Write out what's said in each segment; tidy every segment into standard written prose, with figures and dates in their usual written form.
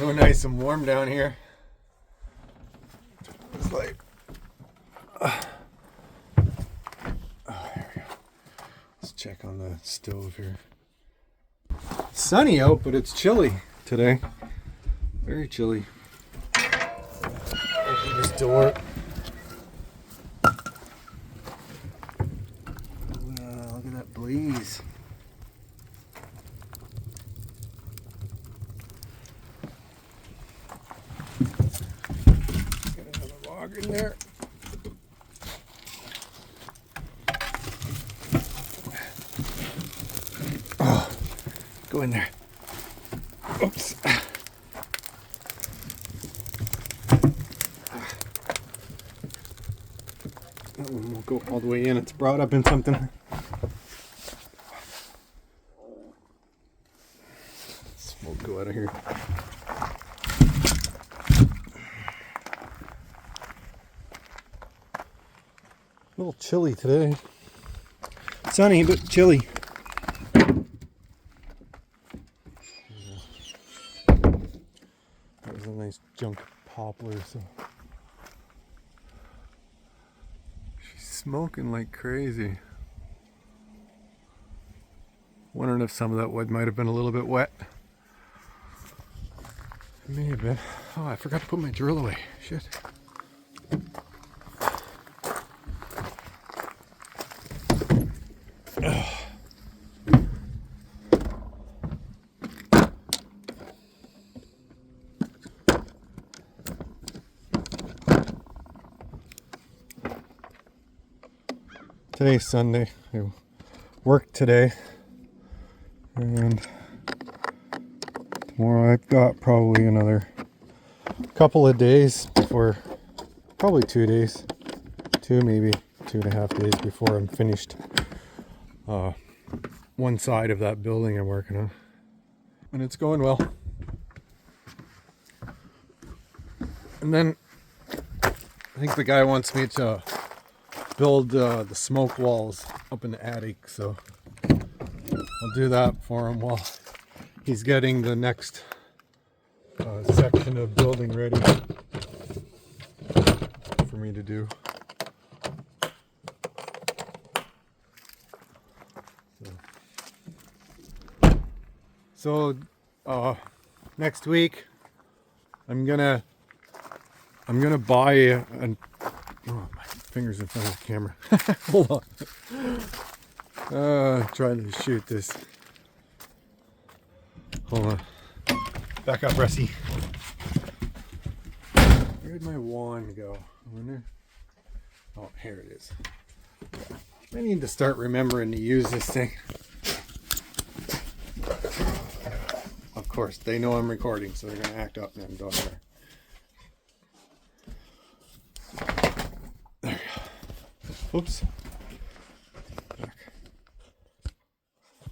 So nice and warm down here. It's like, oh, there we go. Let's check on the stove here. It's sunny out, but it's chilly today. Very chilly. Open this door. Wow, look at that blaze. Got another log in there. Oh, go in there. Oops. That one won't go all the way in. It's brought up in something. Smoke go out of here. A little chilly today. Sunny but chilly. That was a nice junk poplar. So she's smoking like crazy. Wondering if some of that wood might have been a little bit wet. It may have been. Oh, I forgot to put my drill away. Shit. Today's Sunday. I worked today, and tomorrow I've got probably another couple of days before, probably 2 days, maybe 2.5 days before I'm finished one side of that building I'm working on, and it's going well. And then I think the guy wants me to build the smoke walls up in the attic, so I'll do that for him while he's getting the next section of building ready for me to do. So next week I'm gonna buy an oh, my fingers in front of the camera. Hold on. Trying to shoot this. Hold on. Back up, Rusty. Where'd my wand go? I wonder. Oh, here it is. I need to start remembering to use this thing. Of course, they know I'm recording, so they're going to act up and don't matter. There we go. Oops. Back.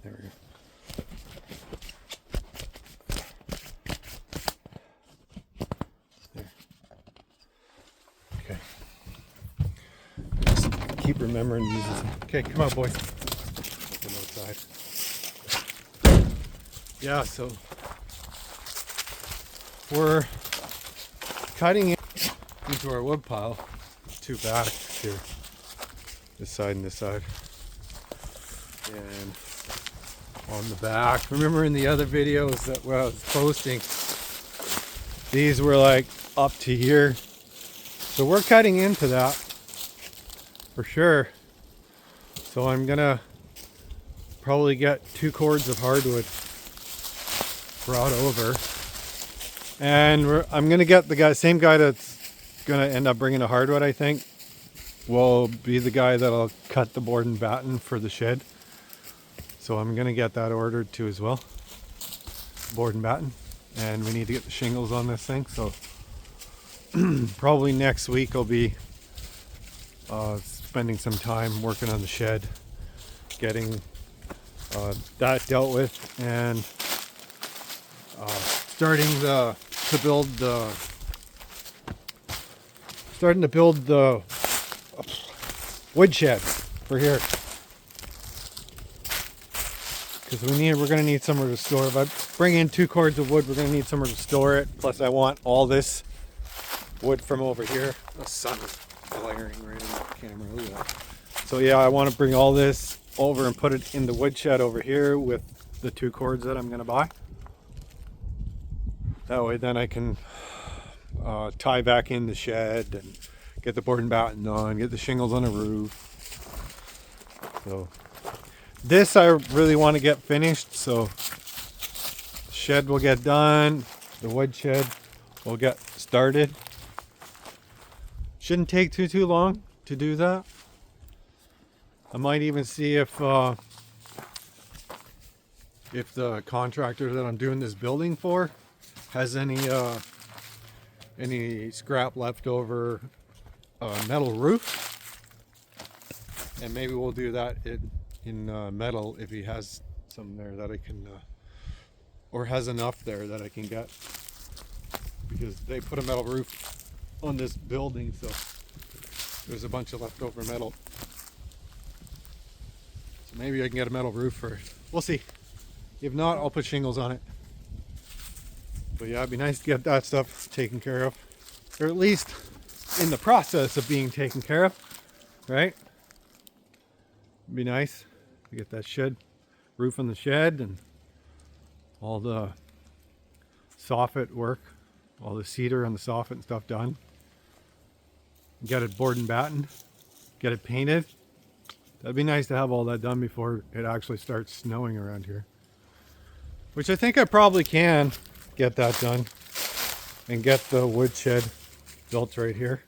There we go. There. Okay. Just keep remembering to use this. Okay, come on, boys. Come outside. Yeah, so we're cutting into our wood pile. Two backs here, this side and this side, and on the back, remember in the other videos that I was posting, these were like up to here, so we're cutting into that for sure. So I'm gonna probably get 2 cords of hardwood brought over, and I'm gonna get the same guy that's gonna end up bringing the hardwood, I think, will be the guy that'll cut the board and batten for the shed. So I'm gonna get that ordered too as well, board and batten, and we need to get the shingles on this thing. So probably next week I'll be spending some time working on the shed, getting that dealt with, and starting to build the wood shed for here. because we're going to need somewhere to store. If I bring in 2 cords of wood, we're going to need somewhere to store it. Plus I want all this wood from over here. The sun is glaring right in the camera. Look at that. So yeah, I want to bring all this over and put it in the woodshed over here with the 2 cords that I'm going to buy. That way then I can tie back in the shed and get the board and batten on, get the shingles on the roof. So this I really want to get finished, so the shed will get done, the wood shed will get started. Shouldn't take too long to do that. I might even see if the contractor that I'm doing this building for has any scrap left over metal roof, and maybe we'll do that in metal if he has some there that I can or has enough there that I can get, because they put a metal roof on this building, so there's a bunch of leftover metal. So maybe I can get a metal roof for it. We'll see. If not, I'll put shingles on it. But yeah, it'd be nice to get that stuff taken care of, or at least in the process of being taken care of, right? It'd be nice to get that shed, roof on the shed, and all the soffit work, all the cedar on the soffit and stuff done. Get it board and battened, get it painted. That'd be nice to have all that done before it actually starts snowing around here. Which I think I probably can get that done and get the woodshed built right here.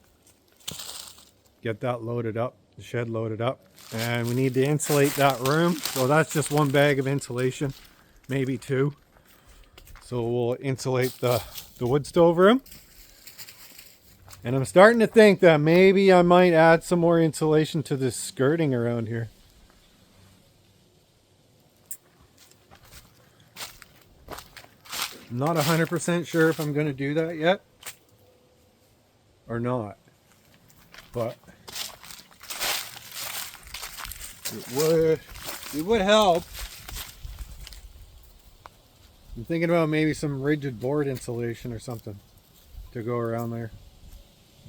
Get that loaded up, the shed loaded up. And we need to insulate that room. So that's just 1 bag of insulation, maybe 2. So we'll insulate the wood stove room. And I'm starting to think that maybe I might add some more insulation to this skirting around here. I'm not 100% sure if I'm going to do that yet or not, but it would help. I'm thinking about maybe some rigid board insulation or something to go around there.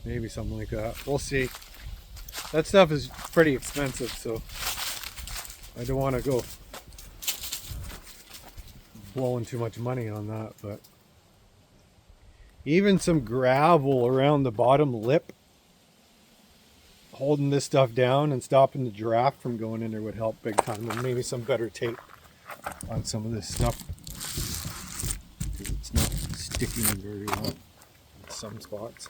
Maybe something like that. We'll see. That stuff is pretty expensive, so I don't want to go blowing too much money on that. But even some gravel around the bottom lip, holding this stuff down and stopping the draft from going in there, would help big time. And maybe some better tape on some of this stuff, because it's not sticking very well in some spots.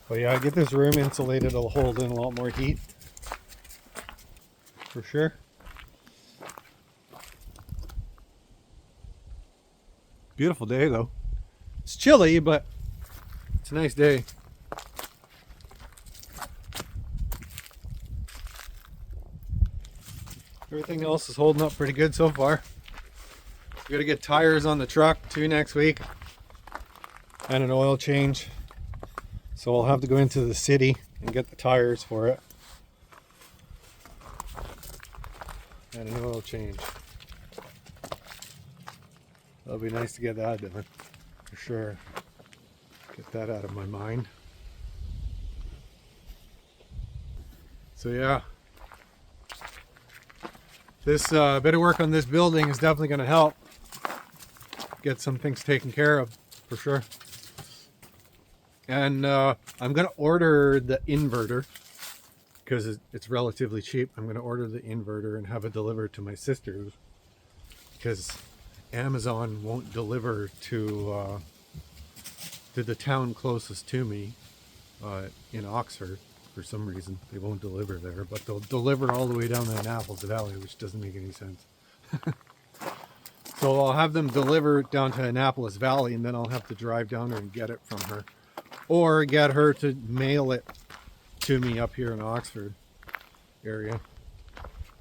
But yeah, get this room insulated, it'll hold in a lot more heat, for sure. Beautiful day though. It's chilly, but it's a nice day. Everything else is holding up pretty good so far. We gotta get tires on the truck too next week, and an oil change. So I'll have to go into the city and get the tires for it. And an oil change. That'll be nice to get that done, for sure. Get that out of my mind. So yeah. This bit of work on this building is definitely going to help get some things taken care of, for sure. And I'm going to order the inverter, because it's relatively cheap. I'm going to order the inverter and have it delivered to my sister's, because Amazon won't deliver to the town closest to me in Oxford. For some reason, they won't deliver there, but they'll deliver all the way down to Annapolis Valley, which doesn't make any sense. So I'll have them deliver it down to Annapolis Valley, and then I'll have to drive down there and get it from her. Or get her to mail it to me up here in Oxford area.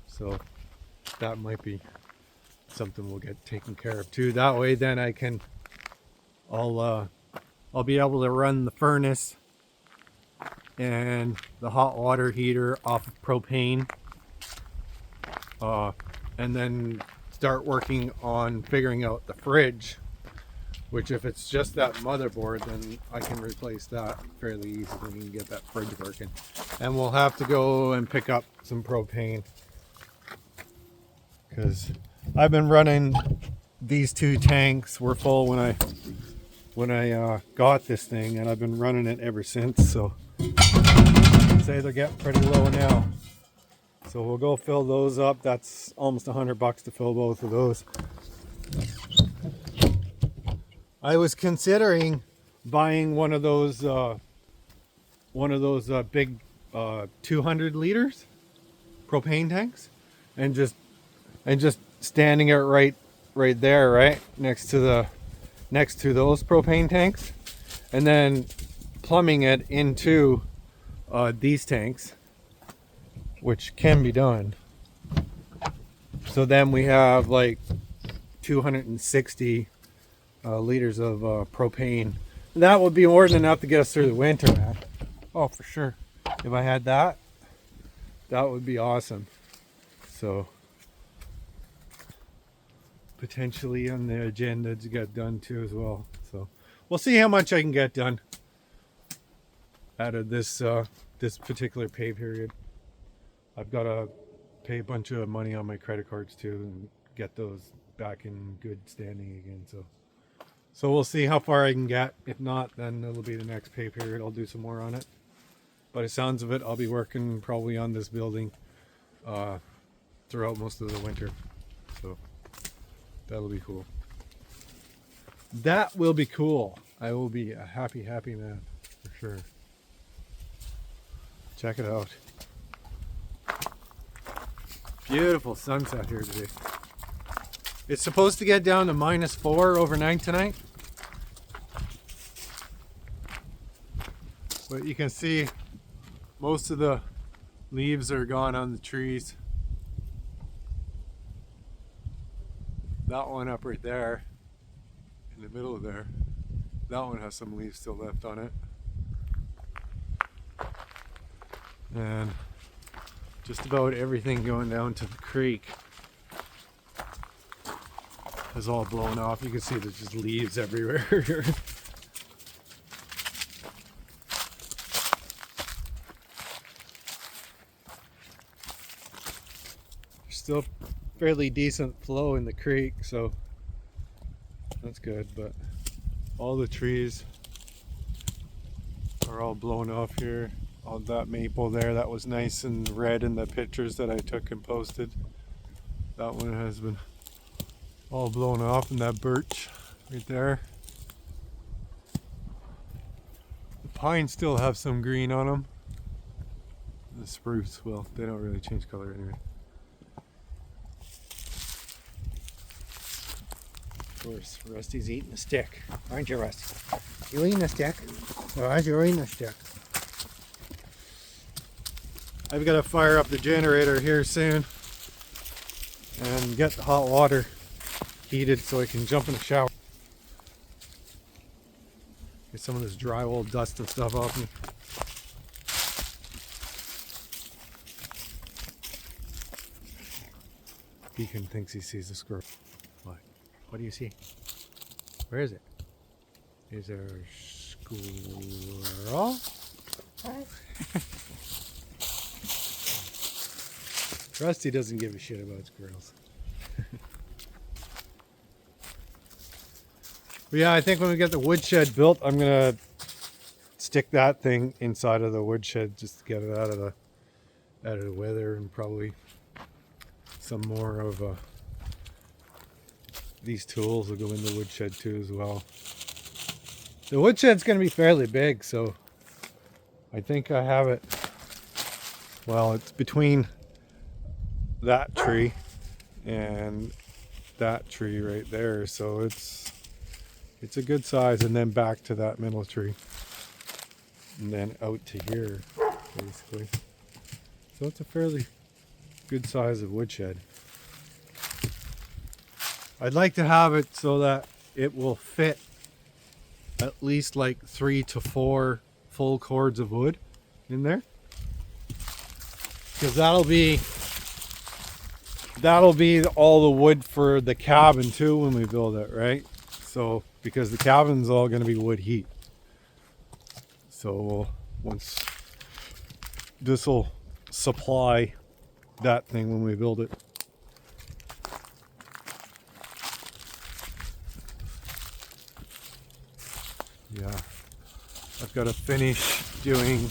So that might be something we'll get taken care of too. That way then I'll be able to run the furnace and the hot water heater off of propane. And then start working on figuring out the fridge, which if it's just that motherboard, then I can replace that fairly easily and get that fridge working. And we'll have to go and pick up some propane, because I've been running these 2 tanks. Were full when I got this thing, and I've been running it ever since. So I'd say they're getting pretty low now. So we'll go fill those up. That's almost $100 to fill both of those. I was considering buying one of those big 200 liters propane tanks, and just standing it right there, right next to those propane tanks, and then plumbing it into these tanks, which can be done. So then we have like 260 liters of propane. That would be more than enough to get us through the winter, man. Oh, for sure. If I had that, that would be awesome. So potentially on the agenda to get done too as well. So we'll see how much I can get done out of this this particular pay period. I've got to pay a bunch of money on my credit cards too and get those back in good standing again. So we'll see how far I can get. If not, then it'll be the next pay period. I'll do some more on it. By the sounds of it, I'll be working probably on this building throughout most of the winter. So that'll be cool. That will be cool. I will be a happy man for sure. Check it out. Beautiful sunset here today. It's supposed to get down to -4 overnight tonight. But you can see most of the leaves are gone on the trees. That one up right there, in the middle of there, that one has some leaves still left on it. And just about everything going down to the creek is all blown off. You can see there's just leaves everywhere here. There's still fairly decent flow in the creek, so that's good, but all the trees are all blown off here. All that maple there, that was nice and red in the pictures that I took and posted. That one has been all blown off, and that birch right there. The pines still have some green on them. The spruce, well, they don't really change color anyway. Of course, Rusty's eating a stick. Aren't you, Rusty? You eating a stick? Or are you eating a stick? I've got to fire up the generator here soon and get the hot water heated so I can jump in the shower. Get some of this dry old dust and stuff off me. Deacon thinks he sees a squirrel. What? What do you see? Where is it? Is there a squirrel? Rusty doesn't give a shit about squirrels. But yeah, I think when we get the woodshed built, I'm gonna stick that thing inside of the woodshed just to get it out of the weather, and probably some more of these tools will go in the woodshed too as well. The woodshed's gonna be fairly big, so I think I have it. Well, it's between that tree and that tree right there, so it's a good size, and then back to that middle tree, and then out to here basically. So it's a fairly good size of woodshed. I'd like to have it so that it will fit at least like 3 to 4 full cords of wood in there, because that'll be that'll be all the wood for the cabin too when we build it, right? So because the cabin's all going to be wood heat. So once this will supply that thing when we build it. Yeah, I've got to finish doing,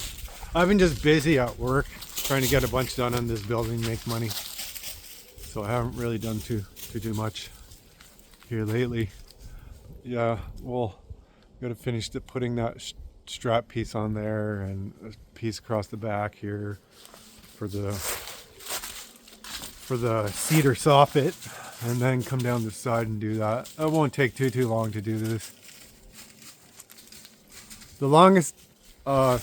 I've been just busy at work trying to get a bunch done on this building, make money. So I haven't really done too much here lately. Yeah, well, got to finish putting that strap piece on there and a piece across the back here for the cedar soffit, and then come down the side and do that. It won't take too long to do this. The longest the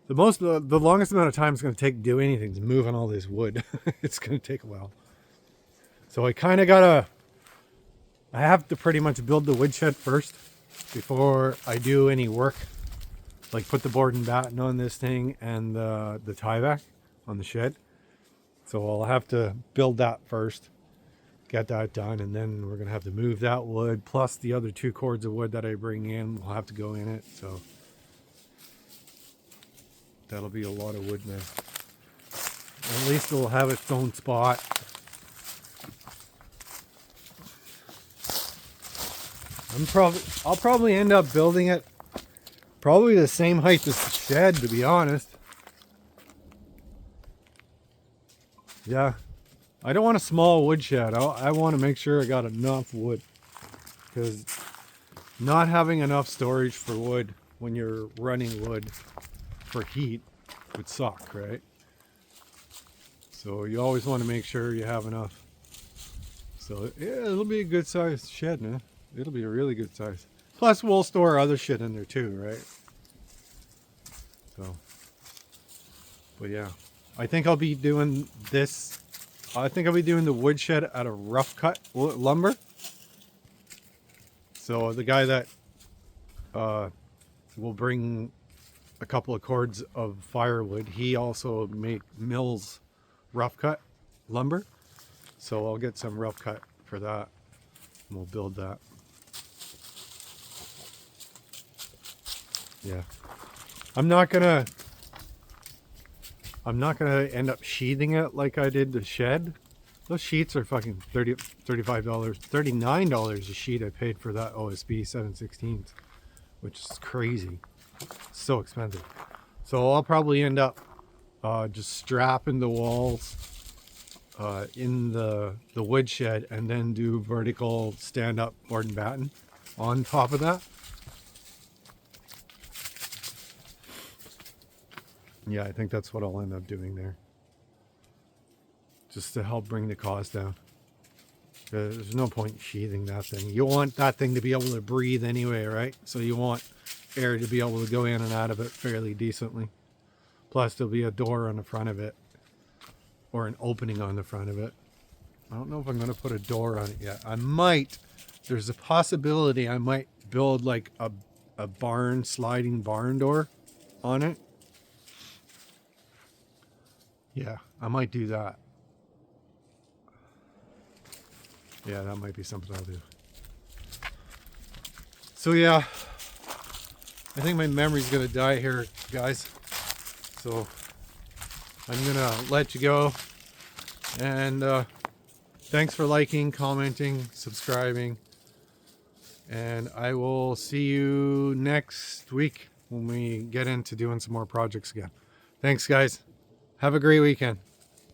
longest amount of time it's going to take to do anything is moving all this wood. It's going to take a while. So I have to pretty much build the woodshed first before I do any work, like put the board and batten on this thing and the tie back on the shed. So I'll have to build that first, get that done, and then we're gonna have to move that wood plus the other 2 cords of wood that I bring in will have to go in it. So that'll be a lot of wood now. At least it'll have its own spot. I'll probably end up building it probably the same height as the shed, to be honest. Yeah, I don't want a small wood shed. I want to make sure I got enough wood, because not having enough storage for wood when you're running wood for heat would suck, right? So you always want to make sure you have enough. So yeah, it'll be a good sized shed, man. It'll be a really good size. Plus we'll store other shit in there too, right? So, but yeah, I think I'll be doing this. I think I'll be doing the woodshed out of rough cut lumber. So the guy that will bring a couple of cords of firewood, he also mills rough cut lumber. So I'll get some rough cut for that, and we'll build that. Yeah, I'm not gonna end up sheathing it like I did the shed. Those sheets are fucking $35, $39 a sheet I paid for that OSB 7/16, which is crazy. So expensive. So I'll probably end up just strapping the walls in the woodshed, and then do vertical stand-up board and batten on top of that. Yeah, I think that's what I'll end up doing there, just to help bring the cost down. There's no point sheathing that thing. You want that thing to be able to breathe anyway, right? So you want air to be able to go in and out of it fairly decently. Plus there'll be a door on the front of it, or an opening on the front of it. I don't know if I'm going to put a door on it yet. I might. There's a possibility I might build like a sliding barn door on it. Yeah, I might do that. Yeah, that might be something I'll do. So yeah, I think my memory's gonna die here, guys. So I'm gonna let you go. And thanks for liking, commenting, subscribing. And I will see you next week when we get into doing some more projects again. Thanks, guys. Have a great weekend.